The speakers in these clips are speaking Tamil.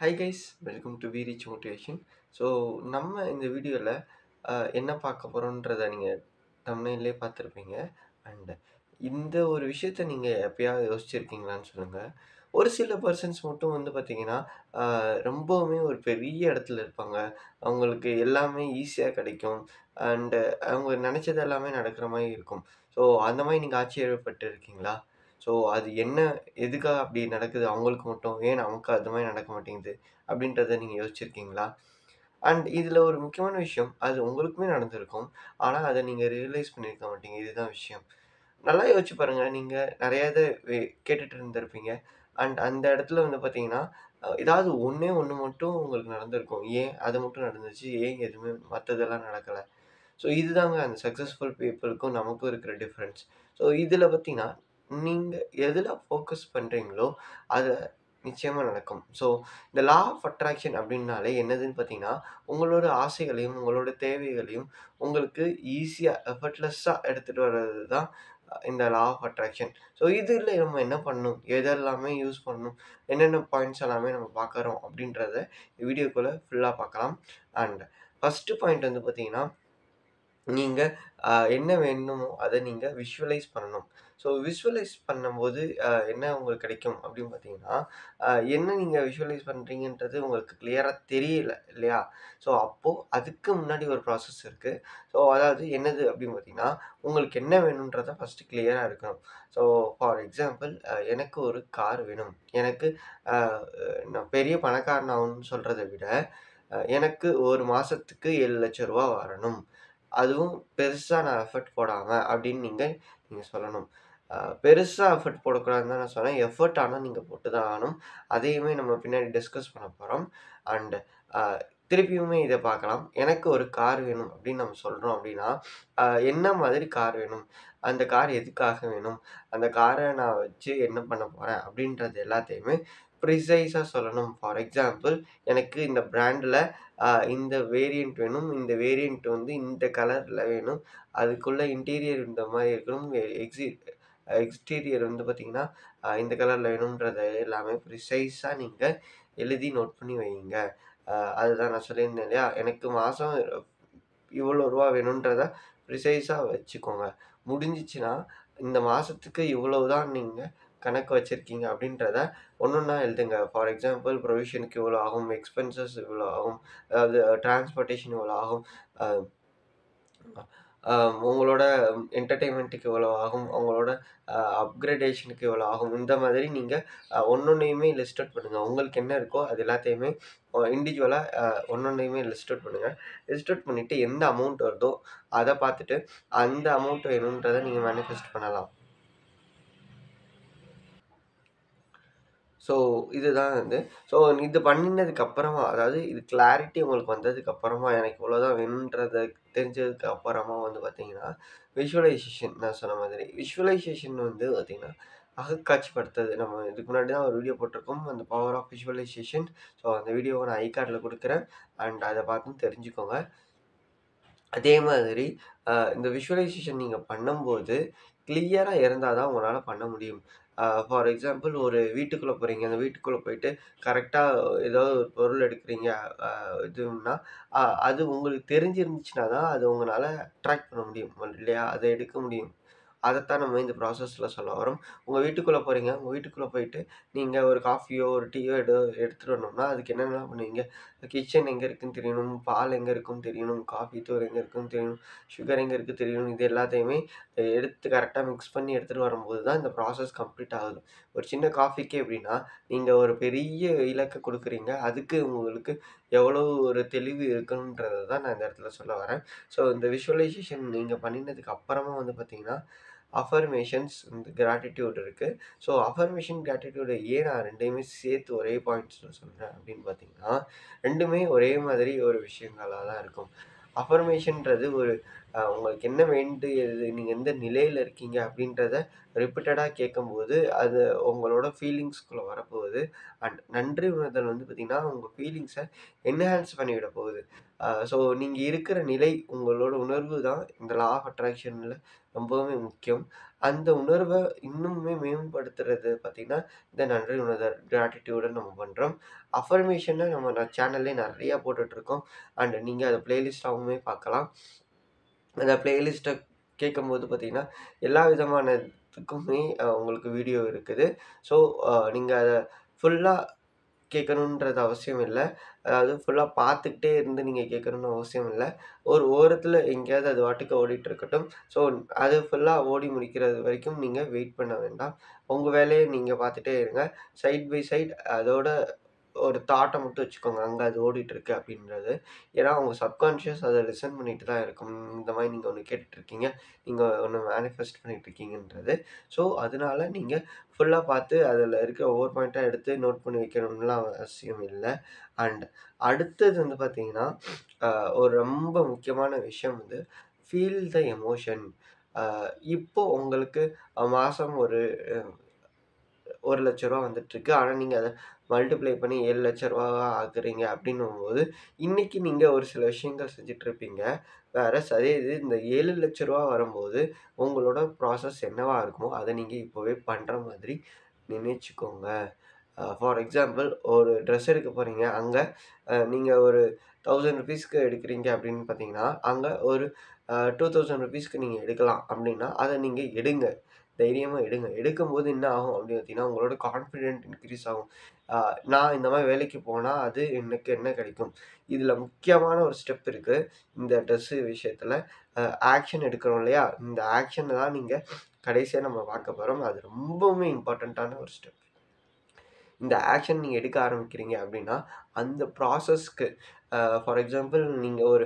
Hi guys welcome to we rich motivation. So நம்ம இந்த வீடியோவில் என்ன பார்க்க போகிறோன்றத நீங்கள் தம்ப்நெயில்லே பார்த்துருப்பீங்க. அண்ட் இந்த ஒரு விஷயத்த நீங்கள் எப்பயாவது யோசிச்சிருக்கீங்களான்னு சொல்லுங்கள். ஒரு சில பர்சன்ஸ் மட்டும் வந்து பார்த்தீங்கன்னா ரொம்பவுமே ஒரு பெரிய இடத்துல இருப்பாங்க. அவங்களுக்கு எல்லாமே ஈஸியாக கிடைக்கும். அண்டு அவங்க நினச்சது எல்லாமே நடக்கிற மாதிரி இருக்கும். ஸோ அந்த மாதிரி நீங்கள் ஆச்சரியப்பட்டு இருக்கீங்களா? ஸோ அது என்ன, எதுக்காக அப்படி நடக்குது அவங்களுக்கு மட்டும்? ஏன் நமக்கு அது மாரி நடக்க மாட்டேங்குது? அப்படின்றத நீங்க யோசிச்சிருக்கீங்களா? அண்ட் இதுல ஒரு முக்கியமான விஷயம், அது உங்களுக்குமே நடந்திருக்கும். ஆனா அத நீங்க ரியலைஸ் பண்ணியிருக்க மாட்டீங்க. இதுதான் விஷயம். நல்லா யோசிச்சு பாருங்க. நீங்க நெறைய இத கேட்டுட்டு இருந்திருப்பீங்க. அண்ட் அந்த இடத்துல வந்து பார்த்தீங்கன்னா, ஏதாவது ஒண்ணே ஒண்ணு மட்டும் உங்களுக்கு நடந்திருக்கும். ஏன் அது மட்டும் நடந்துச்சு? ஏன் எதுவுமே மத்ததெல்லாம் நடக்கல? ஸோ இதுதாங்க அந்த சக்சஸ்ஃபுல் பீப்பிள்க்கும் நமக்கும் இருக்கிற டிஃபரன்ஸ். ஸோ இதில பார்த்தீங்கன்னா, நீங்க எதுல ஃபோக்கஸ் பண்றீங்களோ, அது நிச்சயமா நடக்கும். ஸோ இந்த லா ஆஃப் அட்ராக்ஷன் அப்டின்னாலே என்னதுன்னு பார்த்தீங்கன்னா, உங்களோட ஆசைகளையும், உங்களோட தேவைகளையும் உங்களுக்கு ஈஸியா எஃபர்ட்லெஸ்ஸா எடுத்துட்டு வர்றது தான் இந்த லா ஆஃப் அட்ராக்ஷன். ஸோ இதில நம்ம என்ன பண்ணணும்? எதெல்லாமே யூஸ் பண்ணணும்? என்னென்ன பாயிண்ட்ஸ் எல்லாமே நம்ம பார்க்குறோம் அப்டின்றத வீடியோக்குள்ள ஃபுல்லா பார்க்கலாம். அண்ட் ஃபர்ஸ்ட்டு பாயிண்ட் வந்து பார்த்தீங்கன்னா, நீங்க என்ன வேணுமோ அத நீங்க விஷுவலைஸ் பண்ணணும். ஸோ விஷுவலைஸ் பண்ணும்போது என்ன உங்களுக்கு கிடைக்கும் அப்படின்னு பார்த்தீங்கன்னா, என்ன நீங்க விஷுவலைஸ் பண்றீங்கன்றது உங்களுக்கு கிளியரா தெரியல இல்லையா? ஸோ அப்போ அதுக்கு முன்னாடி ஒரு ப்ராசஸ் இருக்கு. ஸோ அதாவது என்னது அப்படின்னு பார்த்தீங்கன்னா, உங்களுக்கு என்ன வேணும்ன்றத ஃபர்ஸ்ட்டு கிளியரா இருக்கணும். ஸோ ஃபார் எக்ஸாம்பிள் எனக்கு ஒரு கார் வேணும். எனக்கு அ நான் பெரிய பணக்காரன் ஆகணும்னு சொல்றத விட, எனக்கு ஒரு மாசத்துக்கு ரூ. 7,00,000 வரணும். அதுவும் பெருசா நான் எஃபோர்ட் போடாம அப்படின்னு நீங்க நீங்க சொல்லணும். பெருசா எஃபோர்ட் போடக்கூடாதுன்னு தான் நான் சொன்னேன். எஃபோர்ட் ஆனா நீங்க போட்டு தான் ஆகணும். அதையுமே நம்ம பின்னாடி டிஸ்கஸ் பண்ண போறோம். அண்ட் அ திருப்பியுமே இத பார்க்கலாம். எனக்கு ஒரு கார் வேணும் அப்படின்னு நம்ம சொல்றோம் அப்படின்னா, அ என்ன மாதிரி கார் வேணும்? அந்த கார் எதுக்காக வேணும்? அந்த கார நான் வச்சு என்ன பண்ண போறேன்? அப்படின்றது எல்லாத்தையுமே ப்ரிசைஸா சொல்லணும். ஃபார் எக்ஸாம்பிள் எனக்கு இந்த பிராண்ட்ல இந்த வேரியன்ட் வேணும். இந்த வேரியன்ட் வந்து இந்த கலர்ல வேணும். அதுக்குள்ள இன்டீரியர் இந்த மாரி இருக்கணும். எக்ஸ்டீரியர் வந்து பார்த்தீங்கன்னா, இந்த கலர்ல வேணும்ன்றத எல்லாமே ப்ரிசைஸா நீங்க எழுதி நோட் பண்ணி வையுங்க. அதுதான் நான் சொல்லியிருந்தேன் இல்லையா? எனக்கு மாசம் இவ்வளோ ரூவா வேணும்ன்றத ப்ரிசைஸா வச்சுக்கோங்க. முடிஞ்சுச்சுன்னா, இந்த மாசத்துக்கு இவ்வளவு தான் நீங்க கணக்கு வச்சிருக்கீங்க அப்படின்றத ஒண்ணொண்ணா எழுதுங்க. ஃபார் எக்ஸாம்பிள் ப்ரொவிஷனுக்கு இவ்வளோ ஆகும், எக்ஸ்பென்சஸ் இவ்வளோ ஆகும், அதாவது டிரான்ஸ்போர்டேஷன் இவ்வளோ ஆகும். அ அ உங்களோட என்டர்டெயின்மென்ட்க்கு இவ்வளோ ஆகும். உங்களோட அப்கிரேடேஷனுக்கு இவ்வளோ ஆகும். இந்த மாதிரி நீங்க ஒண்ணொண்ணையுமே லிஸ்ட் அவுட் பண்ணுங்க. உங்களுக்கு என்ன இருக்கோ அது எல்லாத்தையுமே இண்டிவிஜுவலா ஒண்ணொண்ணையுமே லிஸ்ட் அவுட் பண்ணுங்க. லிஸ்ட் அவுட் பண்ணிட்டு எந்த அமௌண்ட் வருதோ அத பார்த்துட்டு, அந்த அமௌண்ட் வேணும்ன்றத நீங்க மேனிஃபெஸ்ட் பண்ணலாம். ஸோ, இதுதான் வந்து ஸோ இது பண்ணினதுக்கு அப்புறமா, அதாவது இது கிளாரிட்டி உங்களுக்கு வந்ததுக்கு அப்புறமா, எனக்கு இவ்வளோதான் வேணும்ன்றத தெரிஞ்சதுக்கு அப்புறமா வந்து பார்த்தீங்கன்னா, விஷுவலைசேஷன் நான் சொன்ன மாதிரி. விஷுவலைசேஷன் வந்து பார்த்தீங்கன்னா, அகக்காட்சிப்படுத்துறது. நம்ம இதுக்கு முன்னாடி தான் ஒரு வீடியோ போட்டிருக்கோம். அந்த பவர் ஆஃப் விஷுவலைசேஷன். ஸோ, அந்த வீடியோவ நான் ஐகார்ட்ல குடுக்குறேன். அண்ட் அத பார்த்து தெரிஞ்சுக்கோங்க. அதே மாதிரி இந்த விஷுவலைசேஷன் நீங்க பண்ணும்போது, கிளியரா இருந்தா தான் உங்களால பண்ண முடியும். ஃபார் எக்ஸாம்பிள் ஒரு வீட்டுக்குள்ள போறீங்க. அந்த வீட்டுக்குள்ள போயிட்டு கரெக்ட்டா ஏதோ ஒரு பொருள் எடுக்கிறீங்க. அ இதுன்னா, அது உங்களுக்கு தெரிஞ்சிருந்துச்சுனா தான், அது உங்கனால ட்ராக் பண்ண முடியும் இல்லையா? அத எடுக்க முடியும். அதத்தான் நம்ம இந்த ப்ராசஸ்ல சொல்ல வரோம். உங்க வீட்டுக்குள்ள போறீங்க. உங்க வீட்டுக்குள்ள போயிட்டு, நீங்க ஒரு காஃபியோ, ஒரு டீயோ எடுத்துட்டு வரணும்னா, அதுக்கு என்னென்னலாம் பண்ணுவீங்க? கிச்சன் எங்க இருக்குன்னு தெரியணும், பால் எங்க இருக்குன்னு தெரியணும், காஃபி தூள் எங்க இருக்குன்னு தெரியணும், சுகர் எங்க இருக்கு தெரியணும். இது எல்லாத்தையுமே எடுத்து கரெக்ட்டா மிக்ஸ் பண்ணி எடுத்துட்டு வரும்போது தான் இந்த ப்ராசஸ் கம்ப்ளீட் ஆகுது. ஒரு சின்ன காஃபிக்கே எப்படின்னா, நீங்க ஒரு பெரிய இலக்க குடுக்குறீங்க. அதுக்கு உங்களுக்கு எவ்வளவு ஒரு தெளிவு இருக்கணுன்றத தான் நான் இந்த இடத்துல சொல்ல வரேன். ஸோ இந்த விஷுவலைசேஷன் நீங்க பண்ணினதுக்கு அப்புறமா வந்து பார்த்தீங்கன்னா, அஃபர்மேஷன்ஸ் இந்த கிராட்டிட்யூட் இருக்கு. ஸோ அஃபர்மேஷன், கிராட்டிட்யூட ஏன் நான் 2யுமே சேர்த்து ஒரே பாயிண்ட்ஸ்ல சொல்றேன் அப்படின்னு பார்த்தீங்கன்னா, 2மே ஒரே மாதிரி ஒரு விஷயங்களா தான் இருக்கும். அஃபர்மேஷன்ன்றது ஒரு உங்களுக்கு என்ன வேண்டியது, நீங்க எந்த நிலையில இருக்கீங்க அப்படின்றத ரிப்பீட்டடா கேட்கும்போது, அது உங்களோட ஃபீலிங்ஸ்குள்ள வரப்போகுது. அண்ட் நன்றி உணர்தல் வந்து பார்த்தீங்கன்னா, உங்க ஃபீலிங்ஸ என்ஹான்ஸ் பண்ணிவிட போகுது. ஸோ நீங்க இருக்கிற நிலை, உங்களோட உணர்வு தான் இந்த லா ஆஃப் அட்ராக்ஷன்ல ரொம்பவுமே முக்கியம். அந்த உணர்வ இன்னுமே மேம்படுத்துறது பார்த்தீங்கன்னா, இந்த நன்றி உணர்தல் கிராட்டிட்யூட நம்ம பண்றோம். அஃபர்மேஷன நம்ம சேனல்லே நெறையா போட்டுட்ருக்கோம். அண்ட் நீங்க அத பிளேலிஸ்ட்டாவுமே பார்க்கலாம். அந்த பிளேலிஸ்ட்ட கேட்கும்போது பார்த்தீங்கன்னா, எல்லா விதமானதுக்குமே உங்களுக்கு வீடியோ இருக்குது. ஸோ, நீங்க அத ஃபுல்லா கேட்கணுன்றது அவசியம் இல்ல. அதாவது ஃபுல்லா பார்த்துக்கிட்டே இருந்து நீங்க கேட்கணும்னு அவசியம் இல்ல. ஒரு ஓரத்துல எங்கேயாவது அது பாட்டுக்கு ஓடிட்டு இருக்கட்டும். ஸோ, அது ஃபுல்லா ஓடி முடிக்கிறது வரைக்கும் நீங்க வெயிட் பண்ண வேண்டாம். உங்க வேலைய நீங்க பார்த்துட்டே இருங்க. சைட் பை சைட் அதோட ஒரு தாட்ட மட்டும் வச்சுக்கோங்க. அங்க அது ஓடிட்டு இருக்கு அப்படின்றது. ஏன்னா, உங்க சப்கான்ஷியஸ் அத லிசன் பண்ணிட்டு தான் இருக்கும். இந்த மாரி நீங்க ஒண்ணு கேட்டுட்டுருக்கீங்க. நீங்க ஒண்ணு மேனிஃபெஸ்ட் பண்ணிட்டுருக்கீங்கன்றது. ஸோ, அதனால நீங்க ஃபுல்லா பார்த்து அதில இருக்கிற ஒவ்வொரு பாயிண்ட்டா எடுத்து நோட் பண்ணி வைக்கணும்லாம் அவசியம் இல்ல. அண்ட் அடுத்தது வந்து பார்த்தீங்கன்னா, அ ஒரு ரொம்ப முக்கியமான விஷயம் வந்து ஃபீல் த எமோஷன். அ இப்போ உங்களுக்கு மாசம் ஒரு ரூ. 1,00,000 வந்துட்டுருக்கு. ஆனா, நீங்க அத மல்டிப்ளை பண்ணி ரூ. 7,00,000வா ஆக்குறீங்க அப்டின்னும்போது, இன்னைக்கு நீங்க ஒரு சில விஷயங்கள் செஞ்சுட்ருப்பீங்க. அதே இது இந்த ரூ. 7,00,000 வரும்போது, உங்களோட ப்ராசஸ் என்னவா இருக்குமோ, அத நீங்க இப்பவே பண்ற மாதிரி நினைச்சுக்கோங்க. ஃபார் எக்ஸாம்பிள் ஒரு ட்ரெஸ் எடுக்க போறீங்க. அங்க நீங்க ஒரு ₹1000க்கு எடுக்குறீங்க அப்டின்னு பார்த்தீங்கன்னா, அங்க ஒரு ₹2000க்கு நீங்க எடுக்கலாம் அப்டின்னா, அத நீங்க எடுங்க. தைரியமா எடுங்க. எடுக்கும்போது என்ன ஆகும் அப்டின்னு பார்த்தீங்கன்னா, உங்களோட கான்ஃபிடென்ட் இன்கிரீஸ் ஆகும். அ நான் இந்த மாரி வேலைக்கு போனா, அது எனக்கு என்ன கிடைக்கும்? இதுல முக்கியமான ஒரு ஸ்டெப் இருக்கு. இந்த ட்ரெஸ்ஸு விஷயத்துல. அ ஆக்ஷன் எடுக்கிறோம் இல்லையா? இந்த ஆக்ஷன தான் நீங்க கடைசியா நம்ம பார்க்க போறோம். அது ரொம்பவுமே இம்பார்ட்டன்ட்டான ஒரு ஸ்டெப். இந்த ஆக்ஷன் நீங்க எடுக்க ஆரம்பிக்கிறீங்க அப்டின்னா, அந்த ப்ராசஸ்க்கு ஃபார் எக்ஸாம்பிள் நீங்க ஒரு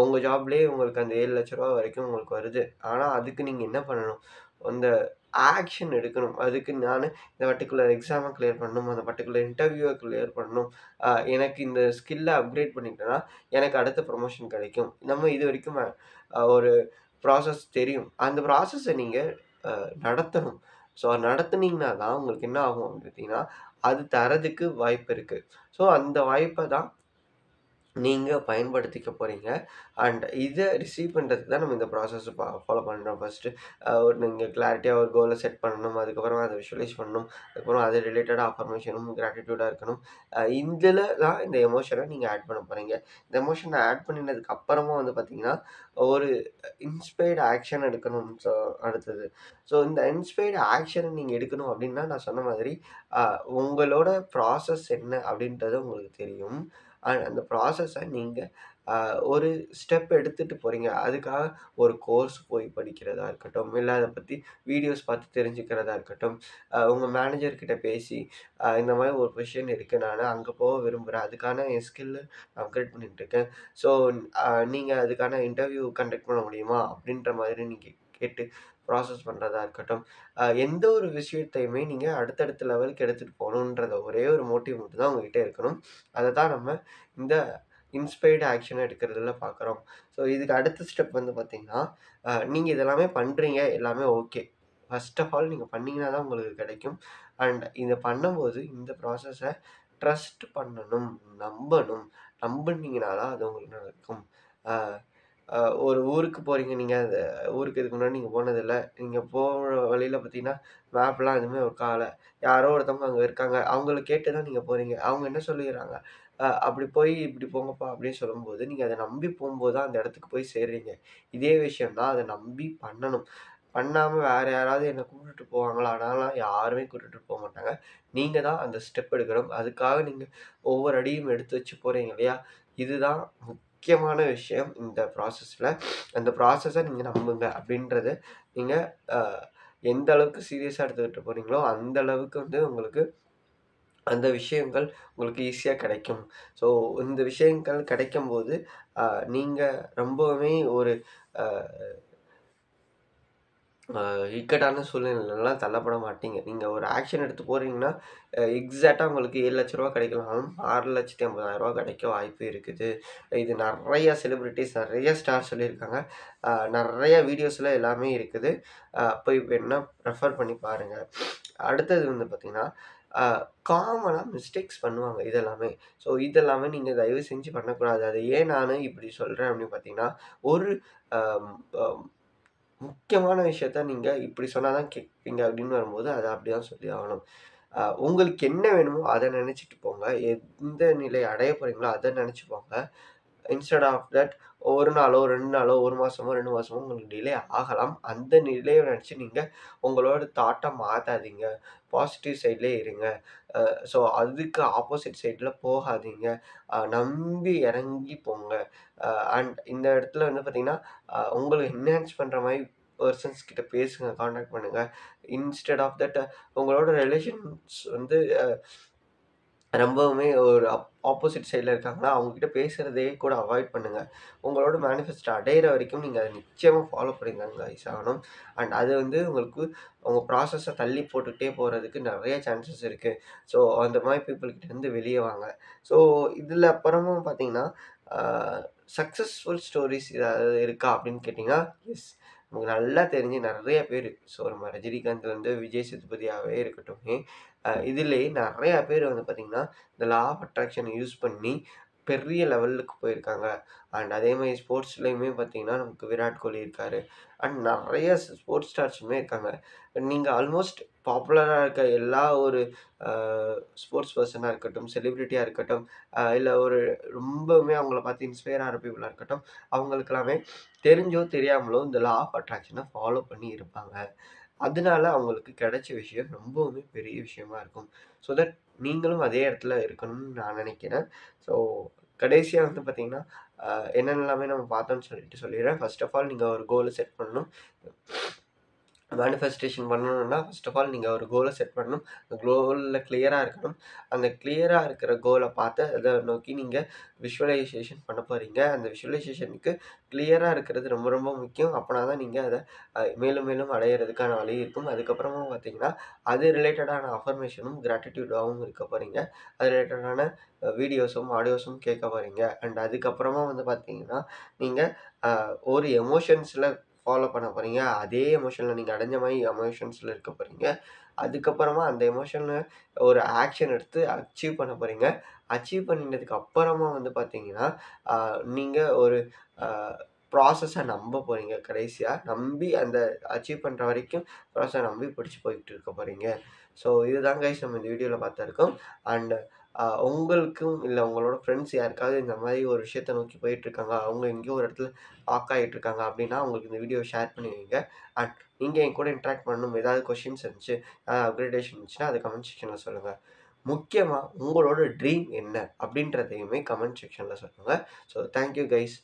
உங்க ஜாப்லயே உங்களுக்கு அந்த ரூ. 7,00,000 வரைக்கும் உங்களுக்கு வருது. ஆனா, அதுக்கு நீங்க என்ன பண்ணணும்? அந்த ஆக்ஷன் எடுக்கணும். அதுக்கு நானு இந்த பர்ட்டிகுலர் எக்ஸாம கிளியர் பண்ணணும். அந்த பர்ட்டிகுலர் இன்டர்வியூவ கிளியர் பண்ணணும். எனக்கு இந்த ஸ்கில்ல அப்கிரேட் பண்ணிட்டேன்னா, எனக்கு அடுத்த ப்ரமோஷன் கிடைக்கும். நம்ம இதுவரைக்கும் ஒரு ப்ராசஸ் தெரியும். அந்த ப்ராசஸ நீங்க அ நடத்தணும். ஸோ நடத்துனீங்கன்னா தான் உங்களுக்கு என்ன ஆகும் அப்டின்னு பார்த்தீங்கன்னா, அது தர்றதுக்கு வாய்ப்பு இருக்கு. ஸோ அந்த வாய்ப்ப தான் நீங்க பயன்படுத்திக்க போறீங்க. அண்ட் இத ரிசீவ் பண்றதுக்கு தான் நம்ம இந்த ப்ராசஸ் ஃபாலோ பண்றோம் ஃபர்ஸ்ட்டு. நீங்க கிளாரிட்டியா ஒரு கோல செட் பண்ணணும். அதுக்கப்புறமா அத விஷுவலைஸ் பண்ணணும். அதுக்கப்புறம் அது ரிலேட்டடா அஃபர்மேஷனும், கிராட்டிட்யூடா இருக்கணும். இதுல தான் இந்த எமோஷன நீங்க ஆட் பண்ண போறீங்க. இந்த எமோஷன ஆட் பண்ணினதுக்கு அப்புறமா வந்து பார்த்தீங்கன்னா, ஒரு இன்ஸ்பயர்ட் ஆக்ஷன் எடுக்கணும். அடுத்தது. ஸோ இந்த இன்ஸ்பயர்ட் ஆக்ஷன நீங்க எடுக்கணும் அப்டின்னா, நான் சொன்ன மாதிரி அ உங்களோட ப்ராசஸ் என்ன அப்டின்றது உங்களுக்கு தெரியும். அந்த ப்ராசஸ நீங்க அ ஒரு ஸ்டெப் எடுத்துட்டு போறீங்க. அதுக்காக ஒரு கோர்ஸ் போய் படிக்கிறதா இருக்கட்டும், இல்ல அத பத்தி வீடியோஸ் பார்த்து தெரிஞ்சுக்கிறதா இருக்கட்டும், உங்க மேனேஜர் கிட்ட பேசி, இந்த மாரி ஒரு பொசிஷன் இருக்கு. நானு அங்க போக விரும்புறேன். அதுக்கான என் ஸ்கில்ல அப்கிரேட் பண்ணிட்டு இருக்கேன். ஸோ, நீங்க அதுக்கான இன்டர்வியூ கண்டக்ட் பண்ண முடியுமா? அப்டின்ற மாதிரி நீங்க கேட்டு ப்ராசஸ் பண்றதா இருக்கட்டும். எந்த ஒரு விஷயத்தையுமே நீங்க அடுத்தடுத்த லெவலுக்கு எடுத்துட்டு போணுன்றத ஒரே ஒரு மோட்டிவ் மட்டும் தான் உங்ககிட்ட இருக்கணும். அத தான் நம்ம இந்த இன்ஸ்பயர்டு ஆக்ஷன் எடுக்கிறதுல பார்க்குறோம். ஸோ இதுக்கு அடுத்த ஸ்டெப் வந்து பார்த்தீங்கன்னா, நீங்க இதெல்லாமே பண்றீங்க, எல்லாமே ஓகே. ஃபர்ஸ்ட் ஆஃப் ஆல் நீங்க பண்ணீங்கன்னா தான் உங்களுக்கு கிடைக்கும். அண்ட் இத பண்ணும்போது இந்த ப்ராசஸ ட்ரஸ்ட் பண்ணணும், நம்பணும். நம்புனீங்கன்னா தான் அது உங்களுக்கு நடக்கும். அ அ ஒரு ஊருக்கு போறீங்க நீங்க. அந்த ஊருக்கு இதுக்கு முன்னாடி நீங்க போனதில்ல. நீங்க போற வழியில பார்த்தீங்கன்னா, மேப்லாம் எதுவுமே ஒர்க் ஆகல. யாரோ ஒருத்தவங்க அங்க இருக்காங்க. அவங்கள கேட்டு தான் நீங்க போறீங்க. அவங்க என்ன சொல்லிர்றாங்க, அப்படி போய் இப்படி போங்கப்பா அப்படின்னு சொல்லும்போது, நீங்க அத நம்பி போம்போது தான் அந்த இடத்துக்கு போய் சேர்றீங்க. இதே விஷயம் தான் அத நம்பி பண்ணணும். பண்ணாம வேற யாராவது என்ன கூட்டிட்டு போவாங்களா? நான்லாம் யாருமே கூட்டிட்டு போமாட்டாங்க. நீங்க தான் அந்த ஸ்டெப் எடுக்கணும். அதுக்காக நீங்க ஒவ்வொரு அடியும் எடுத்து வச்சு போறீங்க இல்லையா? இதுதான் முக்கியமான விஷயம் இந்த ப்ராசஸ்ல. அந்த ப்ராசஸ நீங்க நம்புங்க அப்படின்றத நீங்க அ எந்த அளவுக்கு சீரியஸா எடுத்துக்கிட்டு போறீங்களோ, அந்த அளவுக்கு வந்து உங்களுக்கு அந்த விஷயங்கள் உங்களுக்கு ஈஸியா கிடைக்கும். ஸோ இந்த விஷயங்கள் கிடைக்கும்போது, அ நீங்க ரொம்பவுமே ஒரு அ இக்கட்டான சூழ்நிலைலலாம் தள்ளப்பட மாட்டீங்க. நீங்க ஒரு ஆக்ஷன் எடுத்து போறீங்கன்னா, எக்ஸாக்ட்டா உங்களுக்கு ரூ. 7,00,000 கிடைக்கலனாலும், ரூ. 6,50,000 கிடைக்க வாய்ப்பு இருக்குது. இது நெறைய செலிபிரிட்டீஸ், நெறைய ஸ்டார் சொல்லியிருக்காங்க. நெறைய வீடியோஸ்ல எல்லாமே இருக்குது. போய் வேணுனா ரெஃபர் பண்ணி பாருங்க. அடுத்தது வந்து பார்த்தீங்கன்னா, அ காமனா மிஸ்டேக்ஸ் பண்ணுவாங்க இதெல்லாமே. ஸோ இதெல்லாமே நீங்க தயவு செஞ்சு பண்ணக்கூடாது. அது ஏன் நானு இப்படி சொல்றேன் அப்படின்னு பார்த்தீங்கன்னா, ஒரு அம் அ முக்கியமான விஷயத்த நீங்க இப்படி சொன்னா தான் கேட்பீங்க அப்படின்னு வரும்போது, அத அப்படிதான் சொல்லி ஆகணும். உங்களுக்கு என்ன வேணுமோ அத நெனச்சுட்டு போங்க. எந்த நிலை அடைய போறீங்களோ அத நெனச்சு போங்க. இன்ஸ்டெட் ஆஃப் தட் 1 நாளோ, 2 நாளோ, 1 மாசமோ, 2 மாசமோ உங்களுக்கு டிலே ஆகலாம். அந்த நிலைய நெனச்சு நீங்க உங்களோட தாட்ட மாத்தாதீங்க. பாசிட்டிவ் சைட்லயே இருங்க. ஸோ அதுக்கு ஆப்போசிட் சைட்ல போகாதீங்க. நம்பி இறங்கி போங்க. அ அண்ட் இந்த இடத்துல வந்து பார்த்தீங்கன்னா, உங்கள என்ஹான்ஸ் பண்ற மாரி பெர்சன்ஸ் கிட்ட பேசுங்க, கான்டாக்ட் பண்ணுங்க. இன்ஸ்டெட் ஆஃப் தட் உங்களோட ரிலேஷன்ஸ் வந்து ரொம்பவுமே ஒரு ஆப்போசிட் சைட்ல இருக்காங்கன்னா, அவங்க கிட்ட பேசுறதே கூட அவாய்ட் பண்ணுங்க. உங்களோட மேனிஃபெஸ்ட் அடையிற வரைக்கும் நீங்க அத நிச்சயமா ஃபாலோ பண்ணி தாங்க கைஸ் ஆகணும். அண்ட் அது வந்து உங்களுக்கு உங்க ப்ராசஸ தள்ளி போட்டுட்டே போறதுக்கு நெறைய சான்சஸ் இருக்கு. ஸோ அந்த மாரி பீப்பிள் கிட்டேருந்து வெளிய வாங்க. ஸோ இதுல அப்புறமும் பார்த்தீங்கன்னா, ஆ சக்சஸ்ஃபுல் ஸ்டோரீஸ் ஏதாவது இருக்கா அப்படின்னு கேட்டீங்கன்னா, எஸ். நமக்கு நல்லா தெரிஞ்சு நெறைய பேரு. ஸோ நம்ம ரஜினிகாந்த்லருந்து விஜய் சேதுபதியாவே இருக்கட்டுமே, இதிலேயே நெறைய பேர் வந்து பார்த்தீங்கன்னா, இந்த லா ஆஃப் அட்ராக்ஷன யூஸ் பண்ணி பெரிய லெவலுக்கு போயிருக்காங்க. அண்ட் அதே மாரி ஸ்போர்ட்ஸ்லயுமே பார்த்தீங்கன்னா, நமக்கு விராட் கோலி இருக்காரு. அண்ட் நெறைய ஸ்போர்ட்ஸ் ஸ்டார்ஸுமே இருக்காங்க. நீங்க ஆல்மோஸ்ட் பாப்புலரா இருக்க எல்லா ஒரு அ ஸ்போர்ட்ஸ் பெர்சனா இருக்கட்டும், செலிபிரிட்டியா இருக்கட்டும், இல்ல ஒரு ரொம்பவுமே அவங்கள பார்த்து இன்ஸ்பயர் ஆகுற பீப்பிளா இருக்கட்டும், அவங்களுக்கெல்லாமே தெரிஞ்சோ, தெரியாமலோ இந்த லா ஆஃப் அட்ராக்ஷன ஃபாலோ பண்ணி இருப்பாங்க. அதனால அவங்களுக்கு கிடைச்ச விஷயம் ரொம்பவுமே பெரிய விஷயமா இருக்கும். ஸோ தட் நீங்களும் அதே இடத்துல இருக்கணும்னு நான் நினைக்கிறேன். ஸோ கடைசியா வந்து பார்த்தீங்கன்னா, அ என்னென்னலாமே நம்ம பார்த்தோம்ன்னு சொல்லிட்டு சொல்லிடுறேன். ஃபர்ஸ்ட் ஆஃப் ஆல் நீங்க ஒரு கோல செட் பண்ணணும். மேனிஃபெஸ்டேஷன் பண்ணணும்னா, ஃபர்ஸ்ட் ஆஃப் ஆல் நீங்க ஒரு கோல செட் பண்ணணும். அந்த கோல்ல கிளியரா இருக்கணும். அந்த கிளியரா இருக்கிற கோல பார்த்து அத நோக்கி நீங்க விஷுவலைசேஷன் பண்ண போறீங்க. அந்த விஷுவலைசேஷனுக்கு கிளியரா இருக்கிறது ரொம்ப ரொம்ப முக்கியம். அப்பனா தான் நீங்க அத மேலும் மேலும் அடையறதுக்கான வழி இருக்கும். அதுக்கப்புறமா பார்த்தீங்கன்னா, அது ரிலேட்டடான அஃபர்மேஷனும், கிராட்டிட்யூடாவும் இருக்க போறீங்க. அது ரிலேட்டடான வீடியோஸும், ஆடியோஸும் கேட்க போறீங்க. அண்ட் அதுக்கப்புறமா வந்து பார்த்தீங்கன்னா, நீங்க அ ஒரு எமோஷன்ஸ்ல ஃபாலோ பண்ண போறீங்க. அதே எமோஷன்ல நீங்க அடைஞ்ச மாரி எமோஷன்ஸ்ல இருக்க போறீங்க. அதுக்கப்புறமா அந்த எமோஷன்ல ஒரு ஆக்ஷன் எடுத்து அச்சீவ் பண்ண போறீங்க. அச்சீவ் பண்ணினதுக்கு அப்புறமா வந்து பார்த்தீங்கன்னா, அ நீங்க ஒரு அ ப்ராசஸ நம்ப போறீங்க கடைசியா. நம்பி அந்த அச்சீவ் பண்ற வரைக்கும் ப்ராசஸ நம்பி பிடிச்சு போயிட்டு இருக்க போறீங்க. ஸோ இதுதான் கைஸ் நம்ம இந்த வீடியோல பார்த்திருக்கோம். அண்ட் உங்களுக்கும் இல்ல உங்களோட ஃப்ரெண்ட்ஸ் யாருக்காவது இந்த மாரி ஒரு விஷயத்த நோக்கி போயிட்டுருக்காங்க. அவங்க எங்கேயோ ஒரு இடத்துல லாக் ஆயிட்டுருக்காங்க அப்டின்னா, அவங்களுக்கு இந்த வீடியோவ ஷேர் பண்ணி வைங்க. அண்ட் நீங்க என் கூட இன்டராக்ட் பண்ணணும். ஏதாவது கொஸ்டின்ஸ் இருந்துச்சு, அப்கிரேடேஷன் இருந்துச்சுன்னா, அத கமெண்ட் செக்ஷன்ல சொல்லுங்க. முக்கியமா உங்களோட ட்ரீம் என்ன? அப்டின்றதையுமே கமெண்ட் செக்ஷன்ல சொல்லுங்க. So thank you guys.